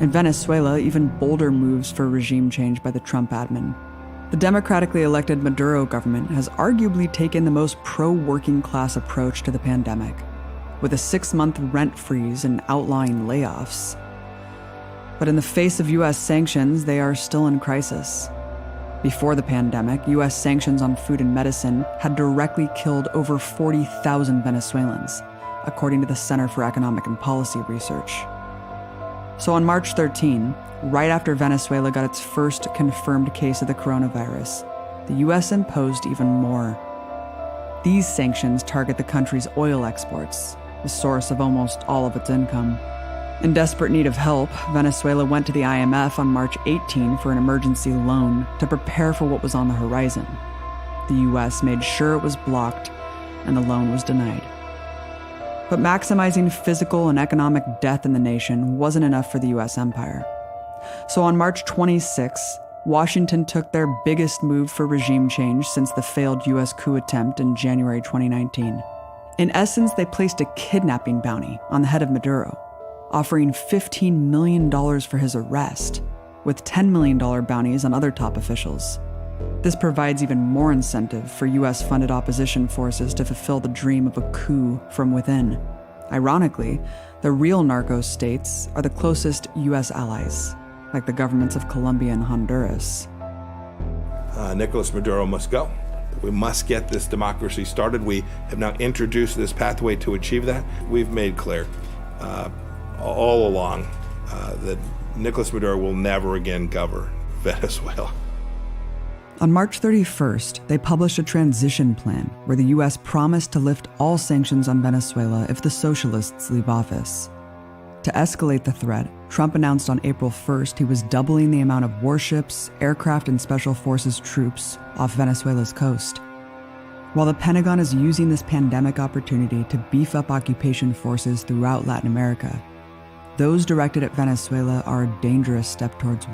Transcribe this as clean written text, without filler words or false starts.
In Venezuela, even bolder moves for regime change by the Trump admin. The democratically elected Maduro government has arguably taken the most pro-working class approach to the pandemic, with a 6-month rent freeze and outlawing layoffs. But in the face of U.S. sanctions, they are still in crisis. Before the pandemic, U.S. sanctions on food and medicine had directly killed over 40,000 Venezuelans, according to the Center for Economic and Policy Research. So on March 13, right after Venezuela got its first confirmed case of the coronavirus, the U.S. imposed even more. These sanctions target the country's oil exports, the source of almost all of its income. In desperate need of help, Venezuela went to the IMF on March 18 for an emergency loan to prepare for what was on the horizon. The U.S. made sure it was blocked, and the loan was denied. But maximizing physical and economic death in the nation wasn't enough for the U.S. empire. So on March 26, Washington took their biggest move for regime change since the failed U.S. coup attempt in January 2019. In essence, they placed a kidnapping bounty on the head of Maduro, offering $15 million for his arrest, with $10 million bounties on other top officials. This provides even more incentive for U.S.-funded opposition forces to fulfill the dream of a coup from within. Ironically, the real narco states are the closest U.S. allies, like the governments of Colombia and Honduras. Nicolas Maduro must go. We must get this democracy started. We have now introduced this pathway to achieve that. We've made clear all along that Nicolas Maduro will never again govern Venezuela. On March 31st, they published a transition plan where the U.S. promised to lift all sanctions on Venezuela if the socialists leave office. To escalate the threat, Trump announced on April 1st he was doubling the amount of warships, aircraft, and special forces troops off Venezuela's coast. While the Pentagon is using this pandemic opportunity to beef up occupation forces throughout Latin America, those directed at Venezuela are a dangerous step towards